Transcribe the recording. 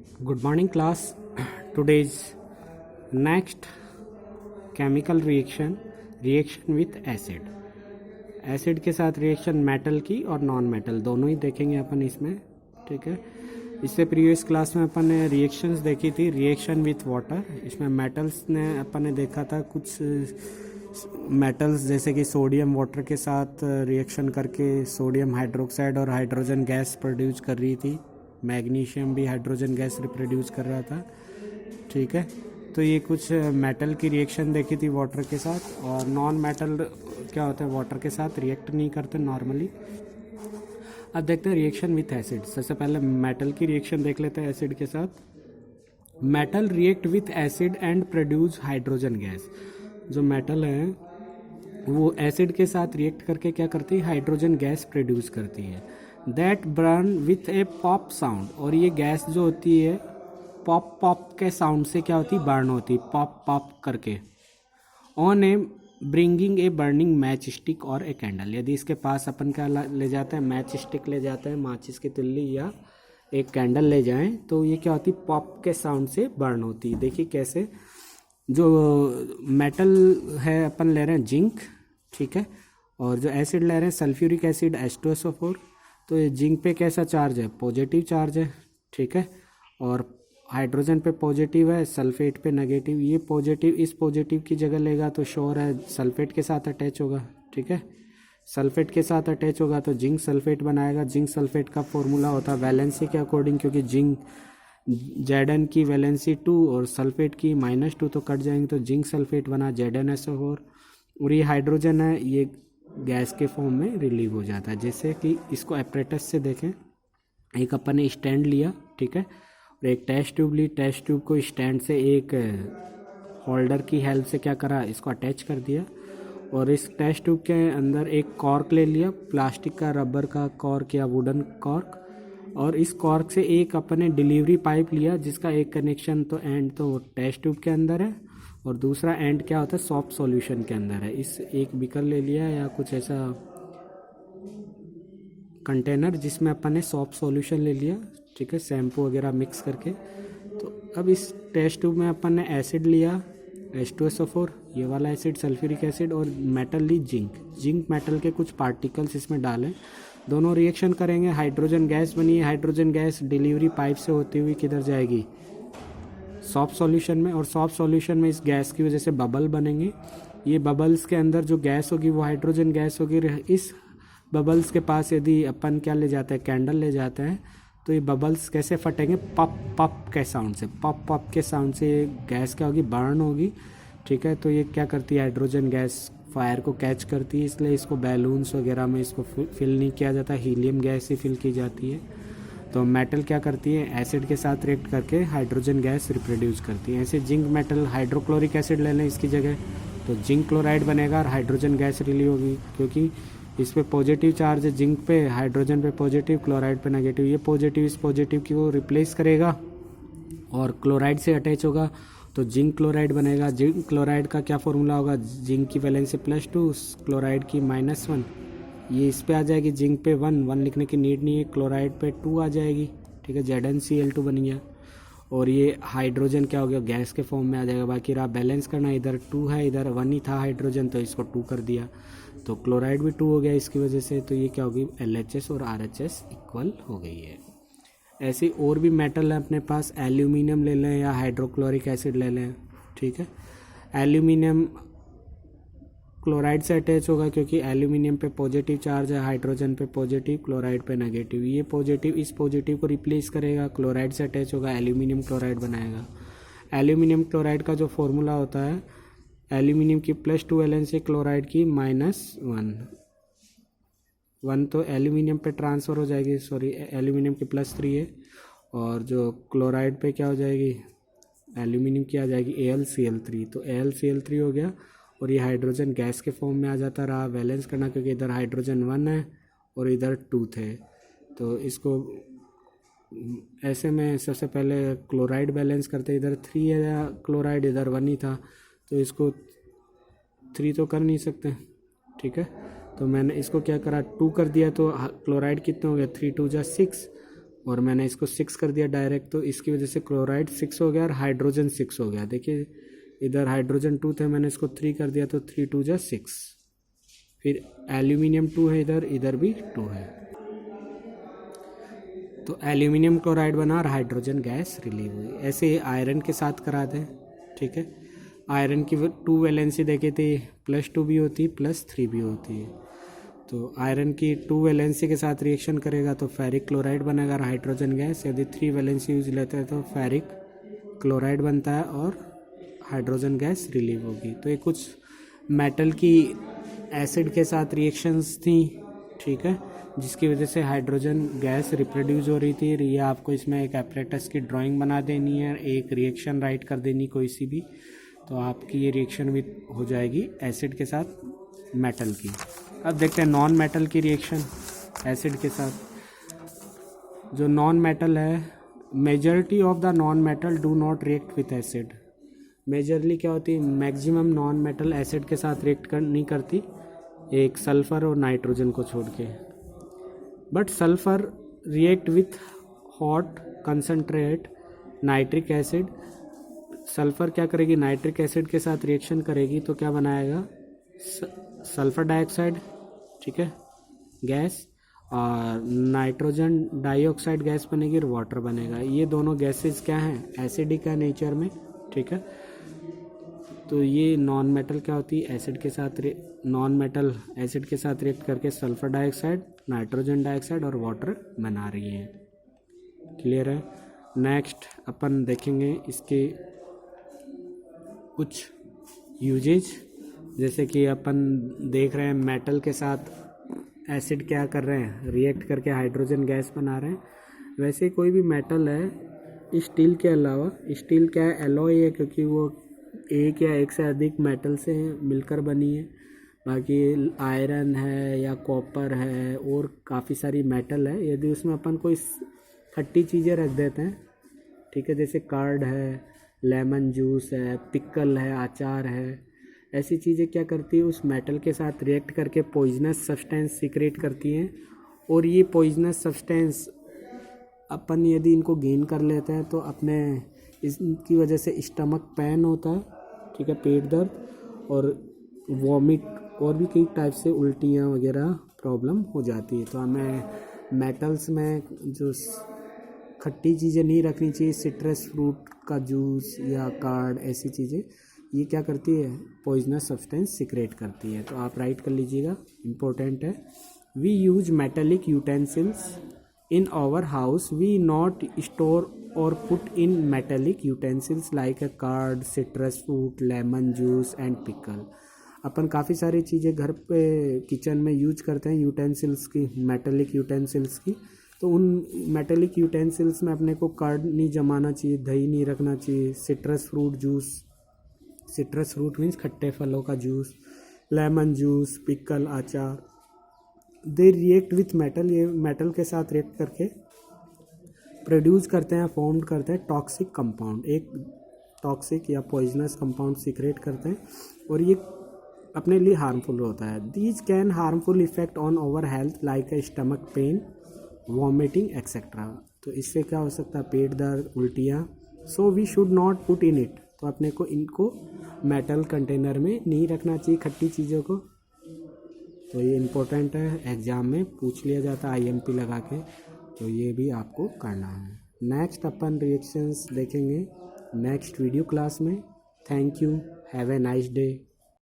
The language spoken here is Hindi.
Good morning, class. Today's next chemical reaction with acid. Acid के साथ रिएक्शन मेटल की और नॉन मेटल दोनों ही देखेंगे अपन इसमें, ठीक है। इससे प्रीवियस क्लास में अपन ने रिएक्शंस देखी थी, रिएक्शन विथ वाटर। इसमें मेटल्स ने अपन ने देखा था, कुछ मेटल्स जैसे कि सोडियम वाटर के साथ रिएक्शन करके सोडियम हाइड्रोक्साइड और हाइड्रोजन गैस प्रोड्यूस कर रही थी। मैग्नीशियम भी हाइड्रोजन गैस रिप्रोड्यूस कर रहा था, ठीक है। तो ये कुछ मेटल की रिएक्शन देखी थी वाटर के साथ। और नॉन मेटल क्या होता है, वाटर के साथ रिएक्ट नहीं करते नॉर्मली। अब देखते हैं रिएक्शन विथ एसिड। सबसे पहले मेटल की रिएक्शन देख लेते हैं एसिड के साथ। Metal react with acid and produce hydrogen gas. जो मेटल है वो एसिड के साथ रिएक्ट करके क्या करती है, हाइड्रोजन गैस प्रोड्यूस करती है। That burn with A pop sound. और ये गैस जो होती है पॉप पॉप के साउंड से क्या होती है, बर्न होती है, पॉप पॉप करके। On A bringing a burning match stick और ए कैंडल। यदि इसके पास अपन क्या ले जाते हैं, मैच स्टिक ले जाते हैं, माचिस की तिल्ली या एक कैंडल ले जाएं, तो ये क्या होती है, पॉप के साउंड से बर्न होती है। देखिए कैसे। जो मेटल है अपन ले रहे हैं जिंक, ठीक है, और जो एसिड ले रहे हैं सल्फ्यूरिक एसिड H2SO4। तो ये जिंक पे कैसा चार्ज है, पॉजिटिव चार्ज है, ठीक है। और हाइड्रोजन पे पॉजिटिव है, सल्फेट पे नेगेटिव। ये पॉजिटिव इस पॉजिटिव की जगह लेगा तो श्योर है सल्फेट के साथ अटैच होगा, ठीक है। सल्फेट के साथ अटैच होगा तो जिंक सल्फेट बनाएगा। जिंक सल्फेट का फॉर्मूला होता है वैलेंसी के अकॉर्डिंग, क्योंकि जिंक Zn की वैलेंसी 2 और सल्फेट की -2, तो कट जाएंगे तो जिंक सल्फेट बना ZnSO4। और ये हाइड्रोजन है, ये गैस के फॉर्म में रिलीव हो जाता है। जैसे कि इसको एपरेटस से देखें, एक अपन ने स्टैंड लिया, ठीक है, और एक टेस्ट ट्यूब ली। टेस्ट ट्यूब को स्टैंड से एक होल्डर की हेल्प से क्या करा, इसको अटैच कर दिया। और इस टेस्ट ट्यूब के अंदर एक कॉर्क ले लिया, प्लास्टिक का, रबर का कॉर्क या वुडन कॉर्क। और इस कॉर्क से एक अपने डिलीवरी पाइप लिया, जिसका एक कनेक्शन तो एंड तो टेस्ट ट्यूब के अंदर है और दूसरा एंड क्या होता है, सॉफ्ट सॉल्यूशन के अंदर है। इस एक बीकर ले लिया या कुछ ऐसा कंटेनर जिसमें अपन ने सॉफ्ट सॉल्यूशन ले लिया, ठीक है, शैम्पू वगैरह मिक्स करके। तो अब इस टेस्ट ट्यूब में अपन ने एसिड लिया H2SO4, ये वाला एसिड सल्फ्यूरिक एसिड, और मेटल ली जिंक। जिंक मेटल के कुछ पार्टिकल्स इसमें डालें, दोनों रिएक्शन करेंगे, हाइड्रोजन गैस बनी है। हाइड्रोजन गैस डिलीवरी पाइप से होती हुई किधर जाएगी, सॉफ्ट सॉल्यूशन में। और सॉफ्ट सॉल्यूशन में इस गैस की वजह से बबल बनेंगे। ये बबल्स के अंदर जो गैस होगी वो हाइड्रोजन गैस होगी। इस बबल्स के पास यदि अपन क्या ले जाते हैं, कैंडल ले जाते हैं, तो ये बबल्स कैसे फटेंगे, पप पप के साउंड से। पप पप के साउंड से गैस क्या होगी, बर्न होगी, ठीक है। तो ये क्या करती है, हाइड्रोजन गैस फायर को कैच करती है, इसलिए इसको बैलून्स वगैरह में इसको फिल नहीं किया जाता, हीलियम गैस ही फिल की जाती है। तो मेटल क्या करती है, एसिड के साथ रिएक्ट करके हाइड्रोजन गैस रिप्रोड्यूस करती है। ऐसे जिंक मेटल, हाइड्रोक्लोरिक एसिड ले लें इसकी जगह, तो जिंक क्लोराइड बनेगा और हाइड्रोजन गैस रिलीव होगी, क्योंकि इस पे पॉजिटिव चार्ज है जिंक पे, हाइड्रोजन पे पॉजिटिव, क्लोराइड पे नेगेटिव। ये पॉजिटिव इस पॉजिटिव की को रिप्लेस करेगा और क्लोराइड से अटैच होगा तो जिंक क्लोराइड बनेगा। जिंक क्लोराइड का क्या फॉर्मूला होगा, जिंक की वैलेंसी +2, क्लोराइड की -1। ये इस पे आ जाएगी, जिंक पे 1 लिखने की नीड नहीं है, क्लोराइड पे 2 आ जाएगी, ठीक है, ZnCl2 बन गया। और ये हाइड्रोजन क्या हो गया, गैस के फॉर्म में आ जाएगा। बाकी रहा बैलेंस करना, इधर 2 है, इधर 1 ही था हाइड्रोजन, तो इसको 2 कर दिया, तो क्लोराइड भी 2 हो गया इसकी वजह से। तो ये क्या होगी, LHS और RHS इक्वल हो गई है। ऐसे और भी मेटल है अपने पास, एल्यूमिनियम ले लें या हाइड्रोक्लोरिक एसिड ले लें, ठीक है। एल्यूमिनियम क्लोराइड से अटैच होगा, क्योंकि एल्यूमिनियम पे पॉजिटिव चार्ज है, हाइड्रोजन पे पॉजिटिव, क्लोराइड पे नेगेटिव। ये पॉजिटिव इस पॉजिटिव को रिप्लेस करेगा, क्लोराइड से अटैच होगा, एल्यूमिनियम क्लोराइड बनाएगा। एल्यूमिनियम क्लोराइड का जो फॉर्मूला होता है, एल्यूमिनियम की +2 वैलेंसी, क्लोराइड की -1 तो एल्यूमिनियम पे ट्रांसफ़र हो जाएगी, सॉरी एल्यूमिनियम की +3 है, और जो क्लोराइड पे क्या हो जाएगी, एल्यूमिनियम की आ जाएगी AlCl3, तो AlCl3 हो गया। और ये हाइड्रोजन गैस के फॉर्म में आ जाता रहा। बैलेंस करना, क्योंकि इधर हाइड्रोजन 1 है और इधर 2 थे, तो इसको ऐसे में सबसे पहले क्लोराइड बैलेंस करते, इधर 3 है क्लोराइड, इधर 1 ही था, तो इसको 3 तो कर नहीं सकते, ठीक है। तो मैंने इसको क्या करा, 2 कर दिया, तो क्लोराइड कितने हो गए, 3 2 जा 6, और मैंने इसको 6 कर दिया डायरेक्ट, तो इसकी वजह से क्लोराइड 6 हो गया और हाइड्रोजन 6 हो गया। देखिए इधर हाइड्रोजन 2 थे, मैंने इसको 3 कर दिया तो 3 2 जा 6। फिर एल्यूमिनियम 2 है इधर, इधर भी 2 है, तो एल्यूमिनियम क्लोराइड बना और हाइड्रोजन गैस रिलीव हुई। ऐसे आयरन के साथ करा दें, ठीक है। आयरन की 2 वैलेंसी देखे थे, +2 भी होती है +3 भी होती है। तो आयरन की 2 वैलेंसी के साथ रिएक्शन करेगा तो फेरिक क्लोराइड बनेगा और हाइड्रोजन गैस। यदि 3 वैलेंसी यूज लेते हैं तो फेरिक क्लोराइड बनता है और हाइड्रोजन गैस रिलीव होगी। तो ये कुछ मेटल की एसिड के साथ रिएक्शंस थी, ठीक है, जिसकी वजह से हाइड्रोजन गैस रिप्रोड्यूस हो रही थी। ये आपको इसमें एक एपरेटस की ड्राइंग बना देनी है, एक रिएक्शन राइट कर देनी कोई सी भी, तो आपकी ये रिएक्शन भी हो जाएगी एसिड के साथ मेटल की। अब देखते हैं नॉन मेटल की रिएक्शन एसिड के साथ। जो नॉन मेटल है, majority of the non metal do not react with acid. Majorly क्या होती है, मैक्सिमम नॉन मेटल एसिड के साथ रिएक्ट नहीं करती, एक सल्फर और नाइट्रोजन को छोड़ के। But sulphur react with hot concentrate nitric acid. Sulphur क्या करेगी, नाइट्रिक एसिड के साथ रिएक्शन करेगी तो क्या बनाएगा, सल्फर डाइऑक्साइड, ठीक है, गैस, और नाइट्रोजन डाइऑक्साइड गैस बनेगी और वाटर बनेगा। ये दोनों गैसेस क्या हैं, एसिडिक है नेचर में, ठीक है। तो ये नॉन मेटल क्या होती है, एसिड के साथ नॉन मेटल एसिड के साथ रिएक्ट करके सल्फर डाइऑक्साइड, नाइट्रोजन डाइऑक्साइड और वाटर बना रही है। क्लियर है। नेक्स्ट अपन देखेंगे इसके कुछ यूजेज, जैसे कि अपन देख रहे हैं मेटल के साथ एसिड क्या कर रहे हैं, रिएक्ट करके हाइड्रोजन गैस बना रहे हैं। वैसे कोई भी मेटल है, स्टील के अलावा, स्टील क्या है, एलॉय है, क्योंकि वो एक या एक से अधिक मेटल से मिलकर बनी है। बाकी आयरन है या कॉपर है और काफ़ी सारी मेटल है। यदि उसमें अपन कोई खट्टी चीज़ें रख देते हैं, ठीक है, जैसे कर्ड है, लेमन जूस है, पिकल है, अचार है, ऐसी चीज़ें क्या करती है, उस मेटल के साथ रिएक्ट करके पॉइजनस सब्सटेंस सीक्रेट करती हैं। और ये पॉइजनस सब्सटेंस अपन यदि इनको गेन कर लेते हैं तो अपने इसकी वजह से स्टमक पेन होता है, ठीक है, पेट दर्द और वॉमिट और भी कई टाइप से उल्टियाँ वगैरह प्रॉब्लम हो जाती है। तो हमें मेटल्स में जो खट्टी चीज़ें नहीं रखनी चाहिए, सिट्रस फ्रूट का जूस या कार्ड, ऐसी चीज़ें ये क्या करती है, पॉइजनस सब्सटेंस सीक्रेट करती है। तो आप राइट कर लीजिएगा, इम्पोर्टेंट है। We use metallic utensils in our house. We not store or put in metallic utensils like a card, citrus fruit, lemon juice and pickle. अपन काफ़ी सारी चीज़ें घर पे किचन में यूज करते हैं यूटेंसिल्स की, मेटेलिक यूटेंसिल्स की। तो उन मेटेलिक यूटेंसिल्स में अपने को कार्ड नहीं जमाना चाहिए, दही नहीं रखना चाहिए, citrus fruit juice, citrus fruit means खट्टे फलों का जूस, लेमन जूस, पिकल, अचार, दे रिएक्ट विथ मेटल, ये मेटल के साथ रिएक्ट करके प्रोड्यूस करते हैं, फॉर्म करते हैं टॉक्सिक कंपाउंड, एक टॉक्सिक या पॉइजनस कंपाउंड सीक्रेट करते हैं और ये अपने लिए हार्मफुल होता है। These can harmful effect on our health like a stomach pain, vomiting etcetera. तो इससे क्या हो सकता है, पेट दर्द, उल्टियाँ। So we should not put in it, तो अपने को इनको मेटल कंटेनर में नहीं रखना चाहिए खट्टी चीज़ों को। तो ये इम्पोर्टेंट है, एग्ज़ाम में पूछ लिया जाता है IMP लगा के, तो ये भी आपको करना है। नेक्स्ट अपन रिएक्शंस देखेंगे नेक्स्ट वीडियो क्लास में। Thank you, have a nice day.